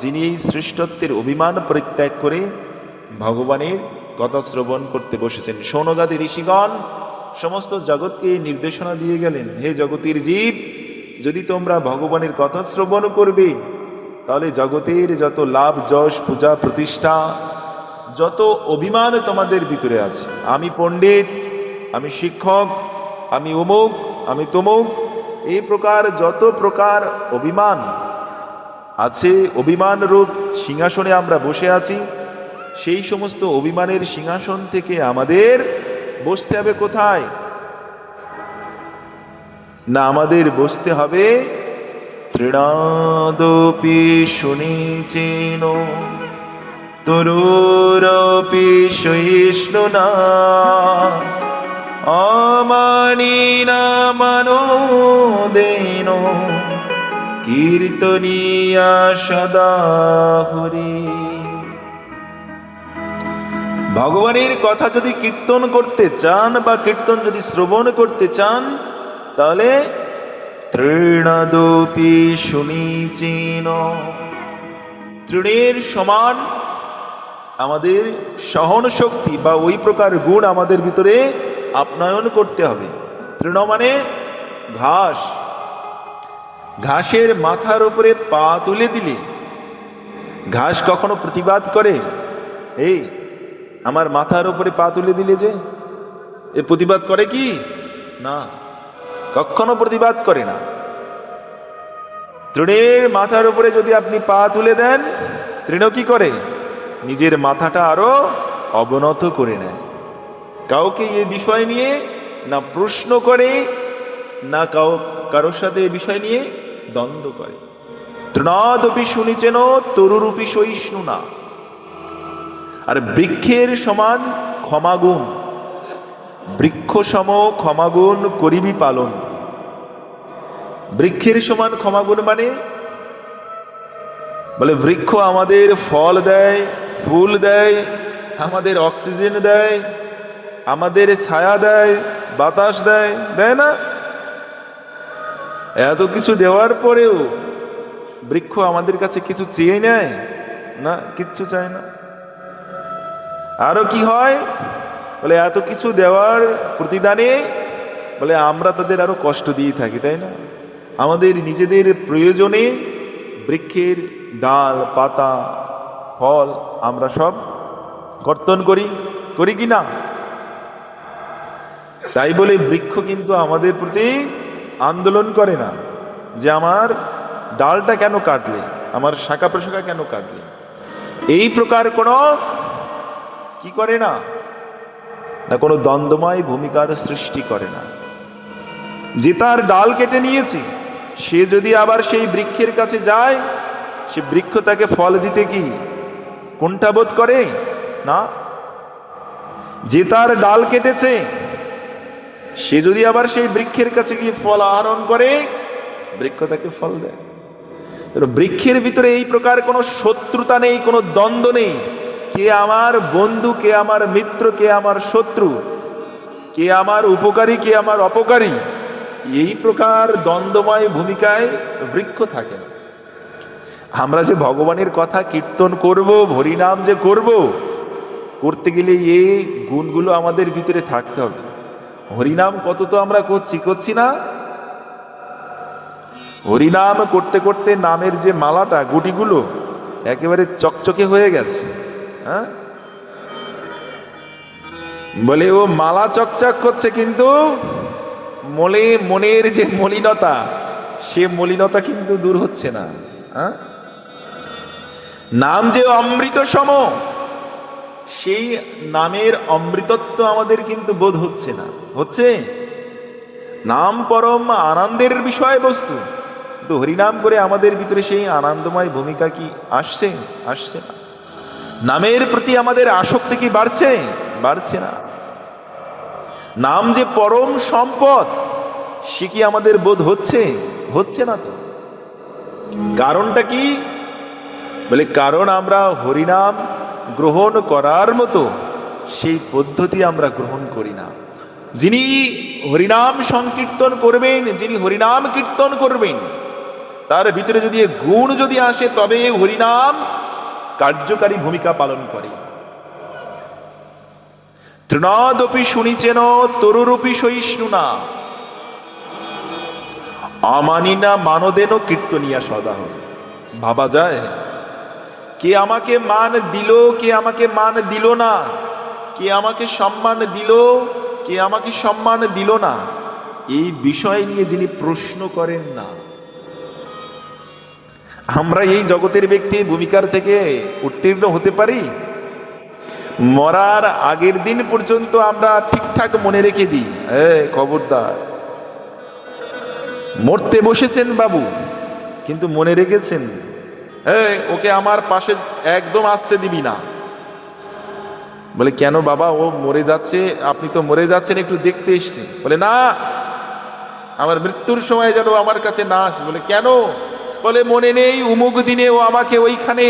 যিনি এই শ্রেষ্ঠত্বের অভিমান পরিত্যাগ করে ভগবানের কথা শ্রবণ করতে বসেছেন। শৌনকাদি ঋষিগণ সমস্ত জগৎকে নির্দেশনা দিয়ে গেলেন, হে জগতের জীব, যদি তোমরা ভগবানের কথা শ্রবণ করবে তাহলে জগতের যত লাভ যশ পূজা প্রতিষ্ঠা, যত অভিমান তোমাদের ভিতরে আছে, আমি পণ্ডিত, আমি শিক্ষক, আমি অমুক, আমি তমুক, এই প্রকার যত প্রকার অভিমান আছে, অভিমান রূপ সিংহাসনে আমরা বসে আছি, সেই সমস্ত অভিমানের সিংহাসন থেকে আমাদের বসতে হবে কোথায়? না, আমাদের বসতে হবে তৃণাদপি শুনিচেন তরুরপি সহিষ্ণুনা অমানিনা মনোদেন কীর্তনীয়া সদা হরি। ভগবানের কথা যদি কীর্তন করতে চান বা কীর্তন যদি শ্রবণ করতে চান, তাহলে তৃণাদপি শুনিচেন, তৃণের সমান আমাদের সহন শক্তি বা ওই প্রকার গুণ আমাদের ভিতরে আপ্যায়ন করতে হবে। তৃণ মানে ঘাস, ঘাসের মাথার উপরে পা তুলে দিলে ঘাস কখনো প্রতিবাদ করে? এই আমার মাথার উপরে পা তুলে দিলে যে এ প্রতিবাদ করে কি? না, কখনো প্রতিবাদ করে না। তৃণের মাথার উপরে যদি আপনি পা তুলে দেন, তৃণ কি করে? নিজের মাথাটা আরো অবনত করে নেয়। কাউকে এ বিষয় নিয়ে না প্রশ্ন করে, না কারোর সাথে এ বিষয় নিয়ে দ্বন্দ্ব করে। তৃণাদপি শুনিচেন তরুরূপী সহিষ্ণুনা। আর বৃক্ষের সমান ক্ষমাগুণ, বৃক্ষ সম ক্ষমাগুণ করিবি পালন। বৃক্ষের সমান ক্ষমাগুণ মানে বলে বৃক্ষ আমাদের ফল দেয়, ফুল দেয়, আমাদের অক্সিজেন দেয়, আমাদের ছায়া দেয়, বাতাস দেয়, দেয় না? এত কিছু দেওয়ার পরেও বৃক্ষ আমাদের কাছে কিছু চেয়ে নেয় না, কিচ্ছু চায় না। আরো কি হয় বলে, এত কিছু দেওয়ার প্রতিদানে বলে আমরা তাদের আরো কষ্ট দিয়ে থাকি, তাই না? আমাদের নিজেদের প্রয়োজনে বৃক্ষের ডাল, পাতা, ফল আমরা সব কর্তন করি, করি কি না? তাই বলে বৃক্ষ কিন্তু আমাদের প্রতি আন্দোলন করে না যে আমার ডালটা কেন কাটলে, আমার শাখা প্রশাখা কেন কাটলে, এই প্রকার কোনো কি করে না, না কোনো দ্বন্দ্বময় ভূমিকার সৃষ্টি করে না। যে তার ডাল কেটে নিয়েছে, সে যদি আবার সেই বৃক্ষের কাছে যায়, সে বৃক্ষ তাকে ফল দিতে কি কুণ্ঠাবোধ করে না? যে তার ডাল কেটেছে, সে যদি আবার সেই বৃক্ষের কাছে গিয়ে ফল আহরণ করে, বৃক্ষ তাকে ফল দেয়। বৃক্ষের ভিতরে এই প্রকার কোনো শত্রুতা নেই, কোনো দ্বন্দ্ব নেই। কে আমার বন্ধু, কে আমার মিত্র, কে আমার শত্রু, কে আমার উপকারী, কে আমার অপকারী, এই প্রকার দ্বন্দ্বময় ভূমিকায় বৃক্ষ থাকে না। আমরা যে ভগবানের কথা কীর্তন করব, হরিনাম যে করব, করতে গেলে এই গুণগুলো আমাদের ভিতরে থাকতে হবে। হরিনাম কত তো আমরা করছি না? হরিনাম করতে করতে নামের যে মালাটা, গুটিগুলো একেবারে চকচকে হয়ে গেছে। হ্যাঁ, বলে ও মালা চকচক করছে, কিন্তু মনের যে মলিনতা, সে মলিনতা কিন্তু দূর হচ্ছে না। হ্যাঁ, নাম যে অমৃত সম, সেই নামের অমৃতত্ব আমাদের কিন্তু বোধ হচ্ছে না। হচ্ছে নাম পরম আনন্দের বিষয়বস্তু, কিন্তু হরিনাম করে আমাদের ভিতরে সেই আনন্দময় ভূমিকা কি আসছে? আসছে না। নামের প্রতি আমাদের আসক্তি কি বাড়ছে? বাড়ছে না। নাম যে পরম সম্পদ, সে কি আমাদের বোধ হচ্ছে? হচ্ছে না। তো কারণটা কি? বলে কারণ আমরা হরিনাম গ্রহণ করার মতো সেই পদ্ধতি আমরা গ্রহণ করি না। যিনি হরিনাম সংকীর্তন করবেন, যিনি হরিনাম কীর্তন করবেন, তার ভিতরে যদি এ গুণ যদি আসে, তবে হরিনাম কার্যকারী ভূমিকা পালন করে। তৃণাদপি শুনিছেন তরুরূপী সহিষ্ণুনা, অমানিনা মানদেন কীর্তনিয়া সদা। ভাবা যায় কে আমাকে মান দিল, কে আমাকে মান দিল না, কে আমাকে সম্মান দিল, কে আমাকে সম্মান দিল না, এই বিষয় নিয়ে যিনি প্রশ্ন করেন না। আমরা এই জগতের ব্যক্তি ভূমিকার থেকে উত্তীর্ণ হতে পারি? মরার আগের দিন পর্যন্ত আমরা ঠিকঠাক মনে রেখে দিই, খবরদার, মরতে বসেছেন বাবু, কিন্তু মনে রেখেছেন ওকে আমার পাশে একদম আসতে দিবি না। বলে কেন বাবা, ও মরে যাচ্ছে, আপনি তো মরে যাচ্ছেন, একটু দেখতে এসছি। বলে না, আমার মৃত্যুর সময় যেন আমার কাছে না আসে। বলে কেন? বলে মনে নেই উমুক দিনে ও আমাকে ওইখানে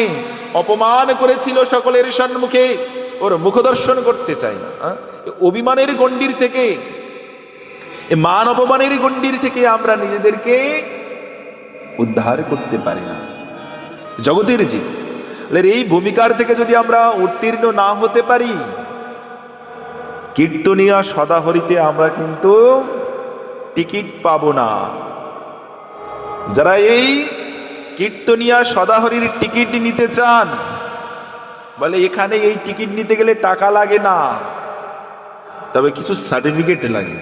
অপমান করেছিল সকলের সম্মুখে, ওর মুখ দর্শন করতে চাই না। অভিমানের গণ্ডির থেকে, মান অপমানের গণ্ডির থেকে আমরা নিজেদেরকে উদ্ধার করতে পারি না। জগতের জীব এই ভূমিকার থেকে যদি আমরা উত্তীর্ণ না হতে পারি, কীর্তনিয়া সদাহরিতে আমরা কিন্তু টিকিট পাবো না। যারা এই কীর্তনিয়া সদাহরির টিকিট নিতে চান, বলে এখানে এই টিকিট নিতে গেলে টাকা লাগে না, তবে কিছু সার্টিফিকেট লাগে।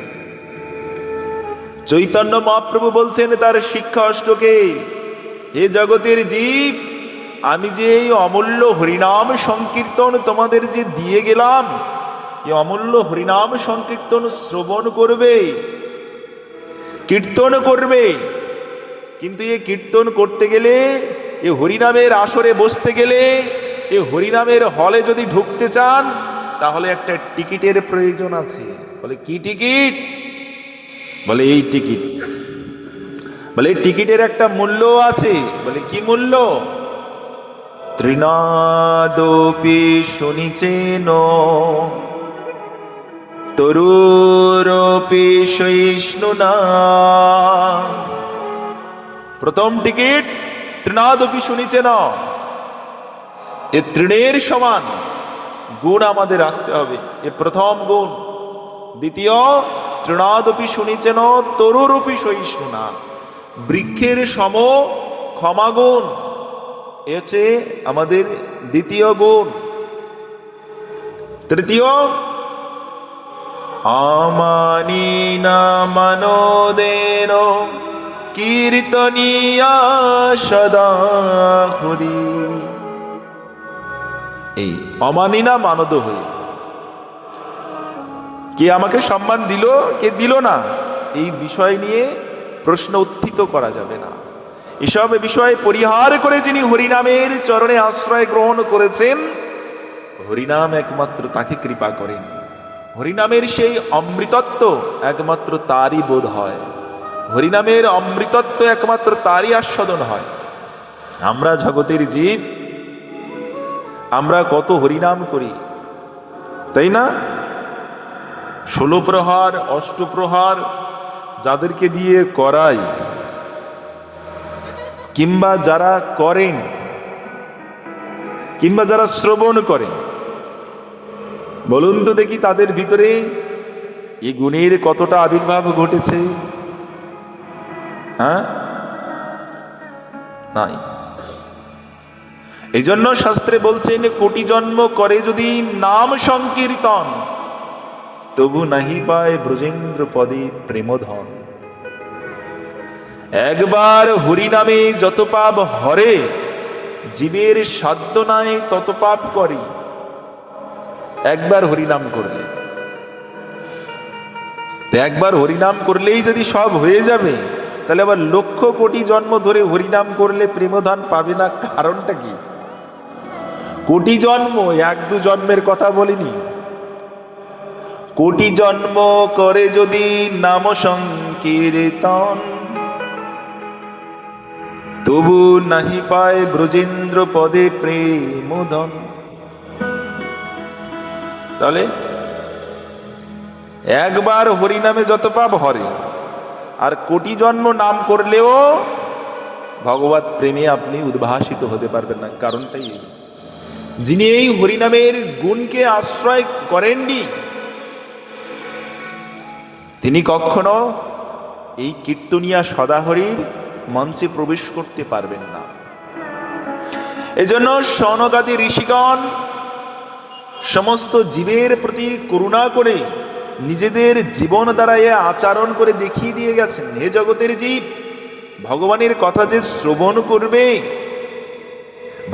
চৈতন্য মহাপ্রভু বলছেন তার শিক্ষা অষ্টকে, হে জগতের জীব, আমি যে এই অমূল্য হরিনাম সংকীর্তন তোমাদের যে দিয়ে গেলাম, এই অমূল্য হরিনাম সংকীর্তন শ্রবণ করবে, কীর্তন করবে, কিন্তু এই কীর্তন করতে গেলে, এই হরিনামের আসরে বসতে গেলে, এই হরিনামের হলে যদি ঢুকতে চান, তাহলে একটা টিকিটের প্রয়োজন আছে। বলে কি টিকিট? বলে এই টিকিট। বলে এই টিকিটের একটা মূল্য আছে। বলে কি মূল্য? তৃণাদপি শুনিছেন তরুরপি সহিষ্ণুনা। প্রথম টিকিট তৃণাদপি শুনিছেন, এ তৃণের সমান গুণ আমাদের আসতে হবে, এ প্রথম গুণ। দ্বিতীয়, তৃণাদপি শুনিছেন তরুরপি সহিষ্ণুনা, বৃক্ষের সম ক্ষমাগুণ, এ হচ্ছে আমাদের দ্বিতীয় গুণ। তৃতীয়, অমানিনা মানদেন কীর্তনিয়া সদা হরি। এই অমানিনা মানদ হয়ে, কে আমাকে সম্মান দিল, কে দিল না, এই বিষয় নিয়ে প্রশ্ন উত্থিত করা যাবে না। এসব বিষয় পরিহার করে যিনি হরিনামের চরণে আশ্রয় গ্রহণ করেছেন, হরিনাম একমাত্র তাকে কৃপা করেন। হরিনামের সেই অমৃতত্ব একমাত্র তারই বোধ হয়, হরিনামের অমৃতত্ব একমাত্র তারই আস্বাদন হয়। আমরা জগতের জীব, আমরা কত হরিনাম করি, তাই না? 16 প্রহার, অষ্টপ্রহার যাদেরকে দিয়ে করাই, কিংবা যারা করেন, কিংবা যারা শ্রবণ করেন, বলুন তো দেখি তাদের ভিতরে এই গুণের কতটা আবির্ভাব ঘটেছে? হ্যাঁ, নাই। এই জন্য শাস্ত্রে বলছেন, কোটি জন্ম করে যদি নাম সংকীর্তন, তবু নাহি পায় ব্রজেন্দ্র পদে প্রেমধন। একবার হরিনামে যত পাপ হরে, জীবের সাধ্য নাই তত পাপ করে। একবার হরিনাম করলে, একবার হরিনাম করলেই যদি সব হয়ে যাবে, তাহলে আবার লক্ষ কোটি জন্ম ধরে হরিনাম করলে প্রেমধন পাবে না? কারণটা কি? কোটি জন্ম, 1-2 জন্মের কথা বলিনি। কোটি জন্ম করে যদি নাম সংকীর্তন, তবু নাহি পায় ব্রজেন্দ্র পদে প্রেমধন। তাহলে একবার হরিনামে যত পাপ হরে, আর কোটি জন্ম নাম করলেও ভগবত প্রেমে আপনি উদ্ভাসিত হতে পারবেন না। কারণটাই এই, যিনি এই হরিনামের গুণকে আশ্রয় করেননি, তিনি কখনো এই কীর্তনিয়া সদাহরির মঞ্চে প্রবেশ করতে পারবেন না। এজন্য শৌনকাদি ঋষিগণ সমস্ত জীবের প্রতি করুণা করে নিজেদের জীবন দ্বারা এ আচরণ করে দেখিয়ে দিয়ে গেছেন, হে জগতের জীব, ভগবানের কথা যে শ্রবণ করবে,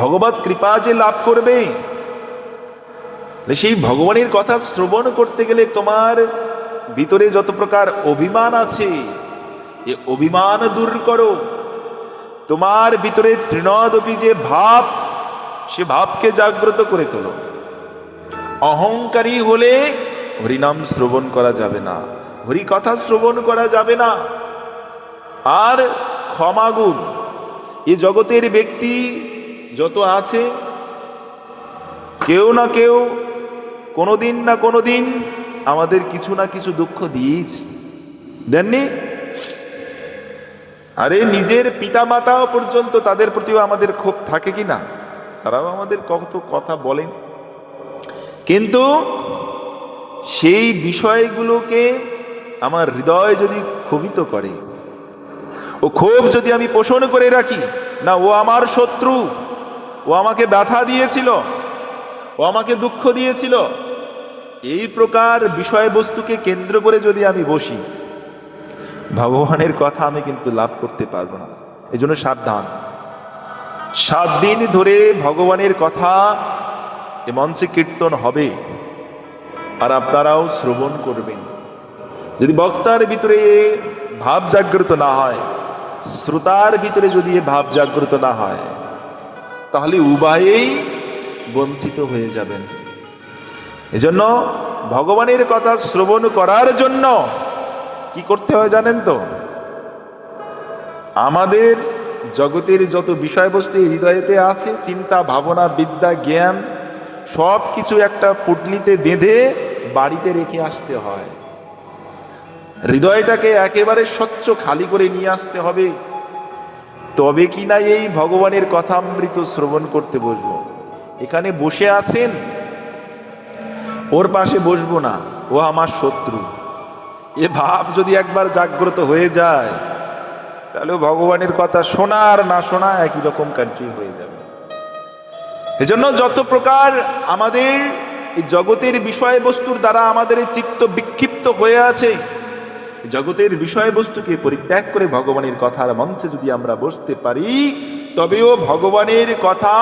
ভগবত কৃপা যে লাভ করবে, সেই ভগবানের কথা শ্রবণ করতে গেলে তোমার ভিতরে যত প্রকার অভিমান আছে, এ অভিমান দূর করো। তোমার ভিতরে তৃণাদপি যে ভাব, সে ভাবকে জাগ্রত করে তোলো। অহংকারী হলে হরিনাম শ্রবণ করা যাবে না, হরি কথা শ্রবণ করা যাবে না। আর ক্ষমাগুণ, এ জগতের ব্যক্তি যত আছে, কেউ না কেউ কোনোদিন না কোনোদিন আমাদের কিছু না কিছু দুঃখ দিয়েছে, দেননি? আরে নিজের পিতা মাতাও পর্যন্ত তাদের প্রতিও আমাদের ক্ষোভ থাকে কি না? তারাও আমাদের কত কথা বলেন, কিন্তু সেই বিষয়গুলোকে আমার হৃদয় যদি ক্ষোভিত করে, ও ক্ষোভ যদি আমি পোষণ করে রাখি, না ও আমার শত্রু, ও আমাকে ব্যথা দিয়েছিল, ও আমাকে দুঃখ দিয়েছিল, এই প্রকার বিষয়বস্তুকে কেন্দ্র করে যদি আমি বসি, ভগবানের কথা আমি কিন্তু লাভ করতে পারবো না। এই জন্য সাবধান। 7 দিন ধরে ভগবানের কথা এ মঞ্চে কীর্তন হবে, আর আপনারাও শ্রবণ করবেন। যদি বক্তার ভিতরে এ ভাব জাগ্রত না হয়, শ্রোতার ভিতরে যদি এ ভাব জাগ্রত না হয়, তাহলে উভয়েই বঞ্চিত হয়ে যাবেন। এজন্য ভগবানের কথা শ্রবণ করার জন্য কি করতে হয় জানেন তো? আমাদের জগতের যত বিষয়বস্তু হৃদয়েতে আছে, চিন্তা ভাবনা বিদ্যা জ্ঞান, সব কিছু একটা পুটলিতে বেঁধে বাড়িতে রেখে আসতে হয়। হৃদয়টাকে একেবারে স্বচ্ছ খালি করে নিয়ে আসতে হবে, তবে কি না এই ভগবানের কথামৃত শ্রবণ করতে বসবো। এখানে বসে আছেন, ওর পাশে বসবো না, ও আমার শত্রু, এ ভাব যদি একবার জাগ্রত হয়ে যায়, তাহলে ভগবানের কথা শোনা আর না শোনা একই রকম কার্যই হয়ে যাবে। এজন্য যত প্রকার আমাদের এই জগতের বিষয়বস্তুর দ্বারা আমাদের চিত্ত বিক্ষিপ্ত হয়ে আছে, জগতের বিষয়বস্তুকে পরিত্যাগ করে ভগবানের কথার মঞ্চে যদি আমরা বসতে পারি, তবেও ভগবানের কথা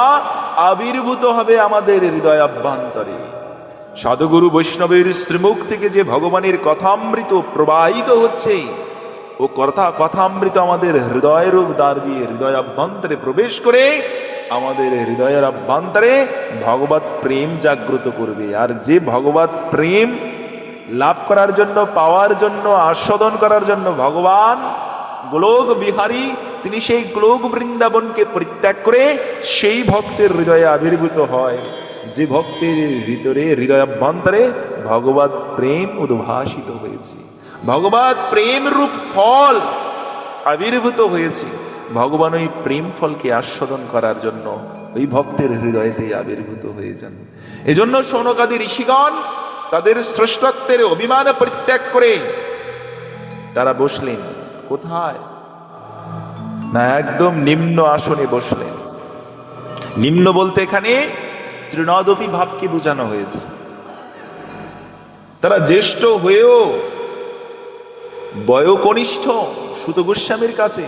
আবির্ভূত হবে আমাদের হৃদয় অভ্যন্তরে। সাধুগুরু বৈষ্ণবের শ্রীমুখ থেকে যে ভগবানের কথামৃত প্রবাহিত হচ্ছে, ও কথামৃত আমাদের হৃদয়ের দ্বার দিয়ে হৃদয় অভ্যন্তরে প্রবেশ করে আমাদের হৃদয়ের অভ্যন্তরে ভগবত প্রেম জাগ্রত করবে। আর যে ভগবত প্রেম লাভ করার জন্য, পাওয়ার জন্য, আস্বাদন করার জন্য ভগবান গোলক বিহারী, তিনি সেই গোলক বৃন্দাবনকে পরিত্যাগ করে সেই ভক্তের হৃদয়ে আবির্ভূত হয়, যে ভক্তের ভিতরে হৃদয় অভ্যন্তরে ভগবত প্রেম উদ্ভাসিত হয়েছে, ভগবত প্রেম রূপ ফল আবির্ভূত হয়েছে। ভগবান ওই প্রেম ফলকে আস্বাদন করার জন্য ওই ভক্তের হৃদয়তেই আবির্ভূত হয়ে যান। এজন্য শৌনকাদি ঋষিগণ তাদের শ্রেষ্ঠত্বের অভিমান পরিত্যাগ করে তারা বসলেন কোথায়? না, একদম নিম্ন আসনে বসলেন। নিম্ন বলতে এখানে তৃণাদপি ভাবকে বোঝানো হয়েছে। তারা জ্যেষ্ঠ হয়েও বয়োকনিষ্ঠ সুত গোস্বামীর কাছে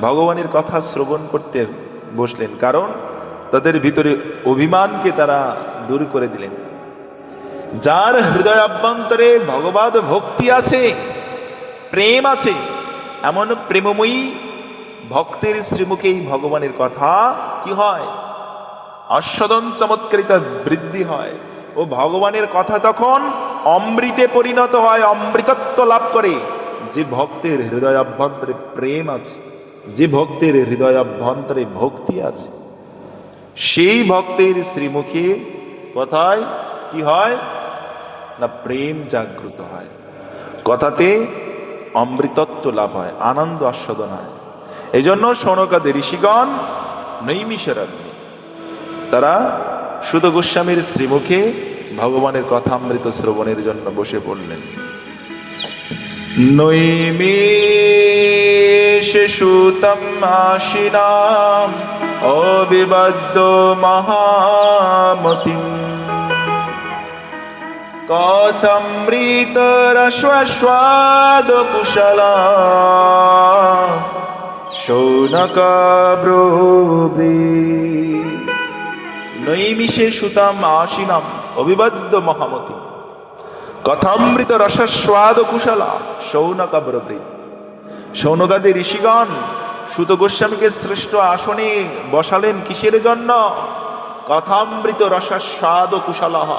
ভগবানের কথা শ্রবণ করতে বসলেন, কারণ তাদের ভিতরে অভিমানকে তারা দূর করে দিলেন। যার হৃদয় অভ্যন্তরে ভগবত ভক্তি আছে, প্রেম আছে, এমন প্রেমময়ী ভক্তের শ্রীমুখেই ভগবানের কথা কি হয়? আস্বাদন চমৎকারিতা বৃদ্ধি হয়। ও ভগবানের কথা তখন অমৃতে পরিণত হয়, অমৃতত্ব লাভ করে। যে ভক্তের হৃদয় অভ্যন্তরে প্রেম আছে, যে ভক্তের হৃদয় অভ্যন্তরে ভক্তি আছে, সেই ভক্তের শ্রীমুখে কথায় কি হয়? না, প্রেম জাগ্রত হয়, কথাতে অমৃতত্ব লাভ হয়, আনন্দ আস্বাদন হয়। এই জন্য শৌনকাদি ঋষিগণ নৈমিষারণ্যে তারা সুত গোস্বামীর শ্রীমুখে ভগবানের কথামৃত শ্রবণের জন্য বসে পড়লেন। নৈমিষে সুতম আশিনাম অবিবদ্ধ মহামতিম কথামৃত রস্বাদ কুশলা শৌনক ব্রবীত। নৈমিষে সুতাম আশিনাম অবিবদ্ধ মহামতি কথামৃত রসস্বাদ কুশলা শৌনক ব্রবীত। শৌনকাদি ঋষিগণ সুত গোস্বামীকে শ্রেষ্ঠ আসনে বসালেন কিসের জন্য? কথামৃত রসস্বাদ কুশলাহ,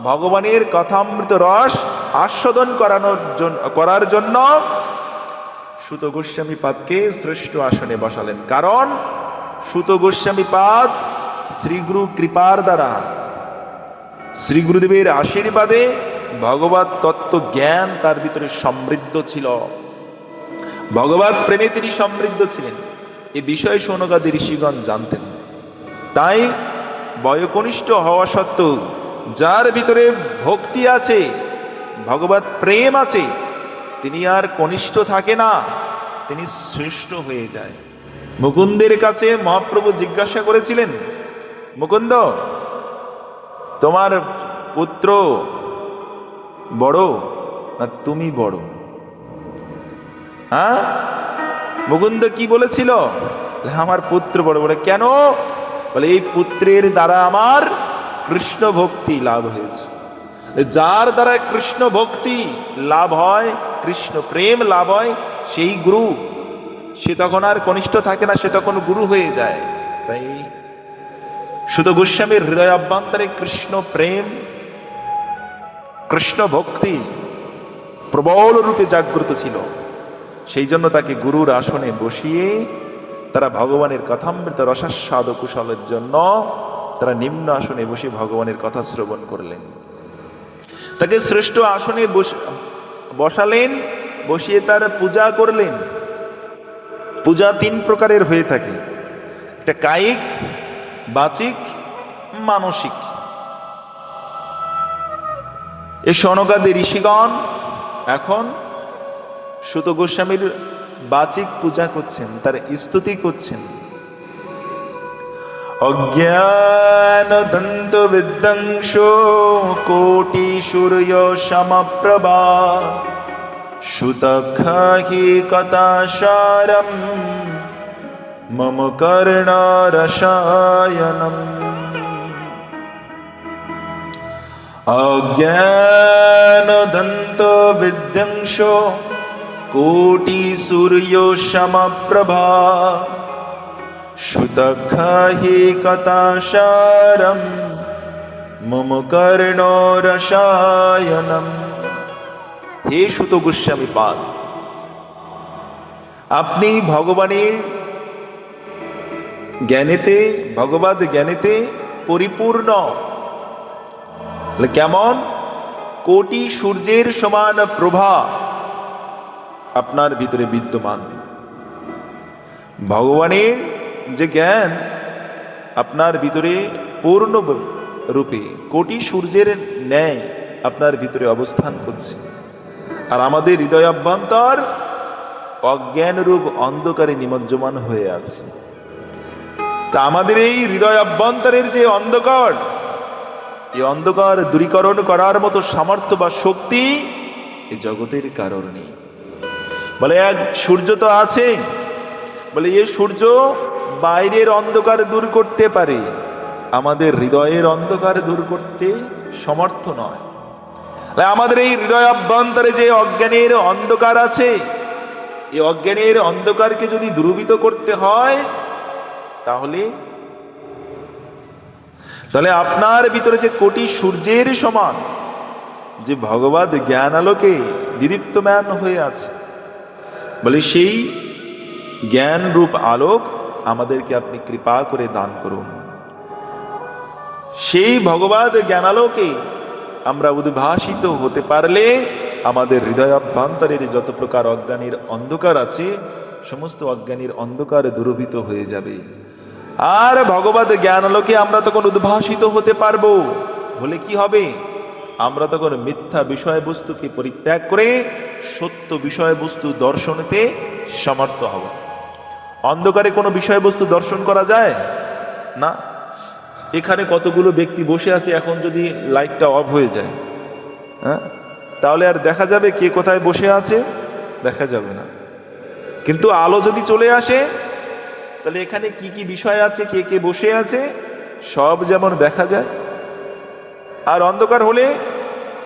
ভগবানের কথামৃত রস আস্বাদন করার জন্য সুত গোস্বামী পাদকে শ্রেষ্ঠ আসনে বসালেন। কারণ সুত গোস্বামী পাদ শ্রীগুরু কৃপার দ্বারা, শ্রী গুরুদেবের আশীর্বাদে ভগবত তত্ত্ব জ্ঞান তার ভিতরে সমৃদ্ধ ছিল, ভগবত প্রেমে তিনি সমৃদ্ধ ছিলেন। এ বিষয়ে শৌনকাদি ঋষিগণ জানতেন। তাই বয়কনিষ্ঠ হওয়া সত্ত্বেও যার ভিতরে ভক্তি আছে, ভগবত প্রেম আছে, তিনি আর কনিষ্ঠ থাকে না, তিনি শ্রেষ্ঠ হয়ে যায়। মুকুন্দের কাছে মহাপ্রভু জিজ্ঞাসা করেছিলেন, মুকুন্দ, তোমার পুত্র বড় না তুমি বড়? হ্যাঁ, মুকুন্দ কি বলেছিল? আমার পুত্র বড়। বলে কেন? বলে এই পুত্রের দ্বারা আমার কৃষ্ণ ভক্তি লাভ হয়েছে। যার দ্বারা কৃষ্ণ ভক্তি লাভ হয়, কৃষ্ণ প্রেম লাভ হয়, সেই গুরু, সে তখন আর কনিষ্ঠ থাকে না, সে তখন গুরু হয়ে যায়। তাই সুত গোস্বামীর হৃদয় অভ্যন্তরে কৃষ্ণ প্রেম, কৃষ্ণ ভক্তি প্রবল রূপে জাগ্রত ছিল। সেই জন্য তাকে গুরুর আসনে বসিয়ে তারা ভগবানের কথামৃত রসাস্বাদ কুশলের জন্য তারা নিম্ন আসনে বসে ভগবানের কথা শ্রবণ করলেন। তাকে শ্রেষ্ঠ আসনে বসালেন, বসিয়ে তার পূজা করলেন। পূজা তিন প্রকারের হয়ে থাকে, একটা কায়িক, বাচিক, মানসিক। এই শৌনকাদি ঋষিগণ এখন সুত গোস্বামীর বাচিক পূজা করছেন, তার স্তুতি করছেন। অজ্ঞান দন্ত বিধ্বংস কোটি সূর্য সমপ্রভা সুতখাহি কথাসারম মম কর্ণ রসায়নম। অজ্ঞান দন্ত বিধ্বংস কোটি সূর্য সমপ্রভা সুতখাহি কথাসারম মম কর্ণ রসায়নম। হে সুত গোস্বামী পাদ, আপনি ভগবানের জ্ঞানেতে, ভগবত জ্ঞানেতে পরিপূর্ণ। কেমন? কোটি সূর্যের সমান প্রভা আপনার ভিতরে বিদ্যমান। ভগবানের যে জ্ঞান আপনার ভিতরে পূর্ণ রূপে কোটি সূর্যের ন্যায় আপনার ভিতরে অবস্থান করছে। আর আমাদের হৃদয় অভ্যন্তর অজ্ঞান রূপ অন্ধকারে নিমজ্জমান হয়ে আছে। তা আমাদের এই হৃদয় অভ্যন্তরের যে অন্ধকার, এই অন্ধকার দূরীকরণ করার মতো সামর্থ্য বা শক্তি এই জগতের কারণ নেই। বলে এক সূর্য তো আছে, বলে এই সূর্য বাইরের অন্ধকার দূর করতে পারে, আমাদের হৃদয়ের অন্ধকার দূর করতে সমর্থ নয়। আমাদের এই হৃদয় অভ্যন্তরে যে অজ্ঞানের অন্ধকার আছে, এই অজ্ঞানের অন্ধকারকে যদি দূরীভূত করতে হয়, তাহলে আপনার ভিতরে যে কোটি সূর্যের সমান যে ভগবত জ্ঞান আলোকে দীপ্তমান হয়ে আছে, বলে সেই জ্ঞান রূপ আলোক আমাদেরকে আপনি কৃপা করে দান করুন। সেই ভগবত জ্ঞানালোকে আমরা উদ্ভাসিত হতে পারলে আমাদের হৃদয় অভ্যন্তরের যত প্রকার অজ্ঞানীর অন্ধকার আছে সমস্ত অজ্ঞানীর অন্ধকার দূরীভূত হয়ে যাবে। আর ভগবত জ্ঞান আলোকে আমরা তখন উদ্ভাসিত হতে পারবো। হলে কি হবে? আমরা তখন মিথ্যা বিষয়বস্তুকে পরিত্যাগ করে সত্য বিষয়বস্তু দর্শনেতে সমর্থ হব। অন্ধকারে কোনো বিষয়বস্তু দর্শন করা যায় না। এখানে কতগুলো ব্যক্তি বসে আছে, এখন যদি লাইটটা অফ হয়ে যায়, হ্যাঁ, তাহলে আর দেখা যাবে কে কোথায় বসে আছে? দেখা যাবে না। কিন্তু আলো যদি চলে আসে, তাহলে এখানে কি কি বিষয় আছে, কে কে বসে আছে, সব যেমন দেখা যায়। আর অন্ধকার হলে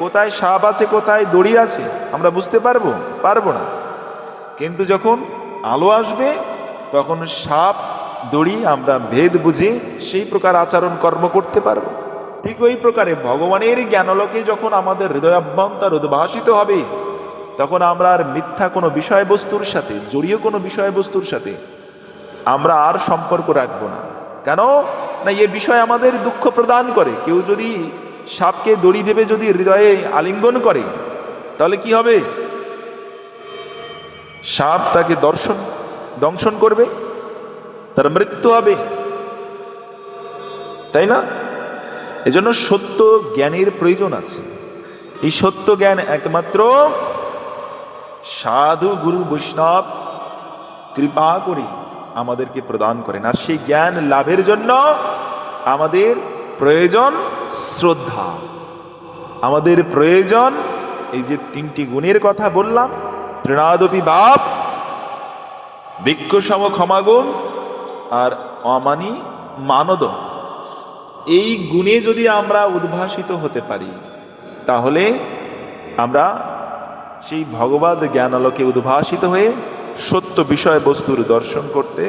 কোথায় সাপ আছে, কোথায় দড়ি আছে আমরা বুঝতে পারবো না। কিন্তু যখন আলো আসবে তখন সাপ দড়ি আমরা ভেদ বুঝে সেই প্রকার আচরণ কর্ম করতে পারবো। ঠিক ওই প্রকারে ভগবানের জ্ঞানালোকে যখন আমাদের হৃদয় অভ্যন্তর উদ্ভাসিত হবে, তখন আমরা আর মিথ্যা কোনো বিষয়বস্তুর সাথে, জড়িয়ে কোনো বিষয়বস্তুর সাথে আমরা আর সম্পর্ক রাখবো না। কেন না, এ বিষয় আমাদের দুঃখ প্রদান করে। কেউ যদি সাপকে দড়ি ভেবে যদি হৃদয়ে আলিঙ্গন করে, তাহলে কি হবে? সাপ তাকে দংশন করবে, তার মৃত্যু হবে, তাই না? এজন্য সত্য জ্ঞানের প্রয়োজন আছে। এই সত্য জ্ঞান একমাত্র সাধু গুরু বৈষ্ণব কৃপা করে আমাদেরকে প্রদান করেন। আর সেই জ্ঞান লাভের জন্য আমাদের প্রয়োজন শ্রদ্ধা, আমাদের প্রয়োজন এই যে তিনটি গুণের কথা বললাম, তৃণাদপি ভাব, বৃক্ষসম ক্ষমাগুণ, আর অমানি মানদ। এই গুণে যদি আমরা উদ্ভাসিত হতে পারি, তাহলে আমরা সেই ভগবত জ্ঞানালোকে উদ্ভাসিত হয়ে সত্য বিষয়বস্তুর দর্শন করতে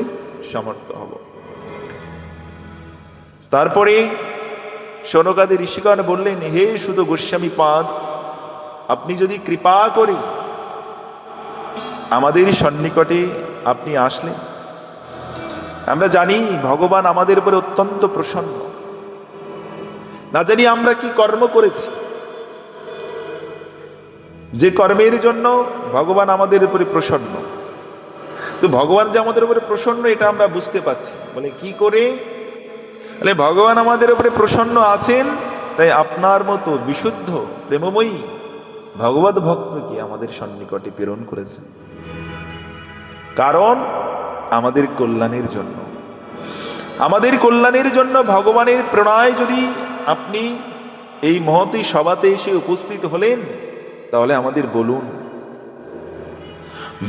সমর্থ হব। তারপরে শৌনকাদি ঋষিগণ বললেন, হে সুত গোস্বামী পাদ, আপনি যদি কৃপা করে আমাদের সন্নিকটে আপনি আসলেন। আমরা জানি ভগবান আমাদের উপরে অত্যন্ত প্রসন্ন। না জানি আমরা কি কর্ম করেছি, যে কর্মের জন্য ভগবান আমাদের উপরে প্রসন্ন। তো ভগবান যে আমাদের উপরে প্রসন্ন এটা আমরা বুঝতে পারছি। বলে কি করে? বলে ভগবান আমাদের উপরে প্রসন্ন আছেন, তাই আপনার মতো বিশুদ্ধ প্রেমময়ী ভগবত ভক্তকে আমাদের সন্নিকটে প্রেরণ করেছেন। কারণ আমাদের কল্যাণের জন্য, আমাদের কল্যাণের জন্য ভগবানের প্রণয় যদি আপনি এই মহতী সভাতে এসে উপস্থিত হলেন, তাহলে আমাদের বলুন।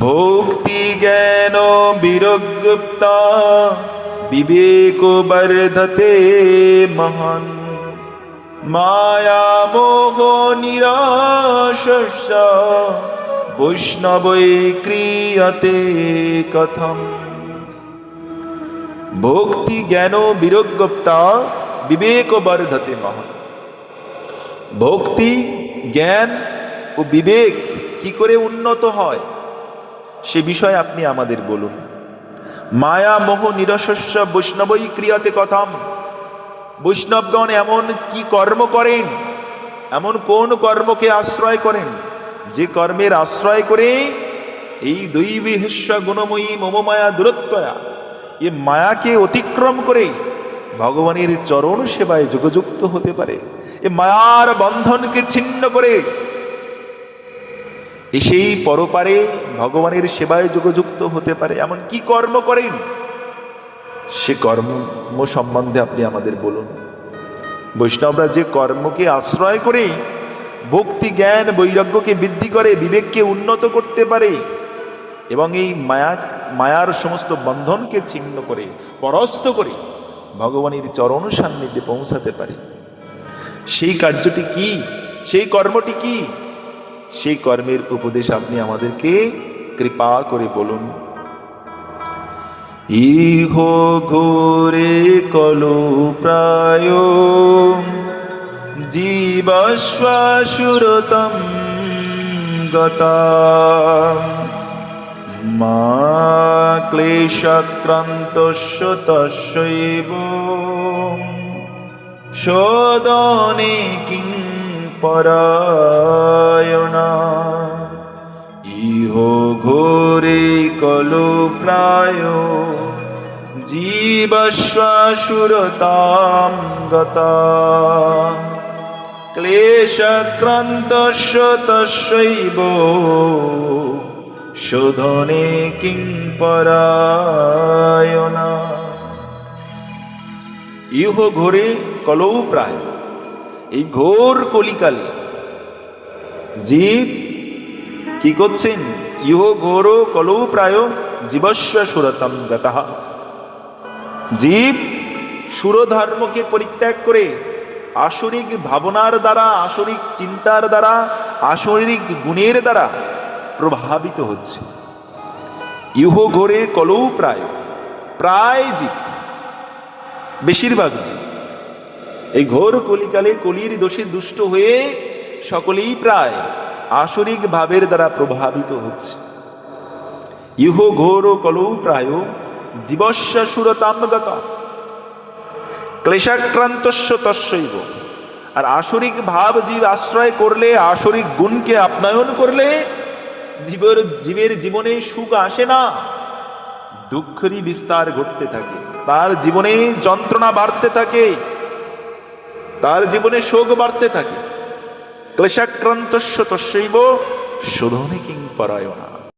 ভক্তি জ্ঞান বিরগুপ্তা বিবেক বর্ধতে মহান, মায়া মোহ নিরাশস্য বৈষ্ণবৈ ক্রিয়তে কথম। ভক্তি জ্ঞান বিরগুপ্তা বিবেক বর্ধতে মহান। ভক্তি জ্ঞান ও বিবেক কি করে উন্নত হয় সে বিষয়ে আপনি আমাদের বলুন। মায়া মোহ নিরসস্য বৈষ্ণবই ক্রিয়াতে কথম। বৈষ্ণবগণ এমন কি কর্ম করেন, এমন কোন কর্মকে আশ্রয় করেন, যে কর্মের আশ্রয় করে এই দৈবী হিস্য গুণময়ী মমমায়া দূরত্বয়া, এ মায়াকে অতিক্রম করে ভগবানের চরণ সেবায় যোগযুক্ত হতে পারে, এ মায়ার বন্ধনকে ছিন্ন করে সেই পরপারে ভগবানের সেবায় যোগযুক্ত হতে পারে। এমন কি কর্ম করেন, সে কর্ম সম্বন্ধে আপনি আমাদের বলুন। বৈষ্ণবরা যে কর্মকে আশ্রয় করে ভক্তি জ্ঞান বৈরাগ্যকে বৃদ্ধি করে, বিবেককে উন্নত করতে পারে এবং এই মায়ার সমস্ত বন্ধনকে ছিন্ন করে পরাস্ত করে ভগবানের চরণ সান্নিধ্যে পৌঁছাতে পারে, সেই কার্যটি কি, সেই কর্মটি কি, সেই কর্মের উপদেশ আপনি আমাদেরকে কৃপা করে বলুন। ইহ ঘোরে কলো প্রায় জীবশ্বাসুরতম গতা, মা ক্লেশাক্রান্তস্য তস্যৈব শোদনে কিং পরায়ণা। ইহ ঘোরে কলো প্রায় জীবশ্বাসুরতাম গতা। ক্লেশাক্রান্তস্য তস্যৈব শোধনে কিং পরায়ণা। ইহ ঘোরে কলৌ প্রায়, এই ঘোর কলিকালে জীব কি করছেন? ইহ ঘোর কলৌ প্রায় জীবস্ব সুরতম গতঃ। জীব সুরধর্মকে পরিত্যাগ করে আসরিক ভাবনার দ্বারা, আসরিক চিন্তার দ্বারা, আসরিক গুণের দ্বারা প্রভাবিত হচ্ছে। ইহ ঘোরে কলৌ প্রায়, প্রায় জীব, বেশিরভাগ জীব এই ঘোর কলিকালে কলির দোষে দুষ্ট হয়ে সকলেই প্রায় আসরিক ভাবের দ্বারা প্রভাবিত হচ্ছে। ইহ ঘোর কলৌ প্রায় জীবস্য সুরতাম গত ক্লেশাক্রান্তস্য তস্যৈব। আর আসরিক ভাব জীব আশ্রয় করলে, আসরিক গুণকে আপনায়ন করলে জীবের জীবনে সুখ আসে না, দুঃখেরই বিস্তার ঘটতে থাকে। তার জীবনে যন্ত্রণা বাড়তে থাকে, তার জীবনে শোক বাড়তে থাকে। ক্লেশাক্রান্তস্য তস্যৈব শোধনে কিং পরায়ণা।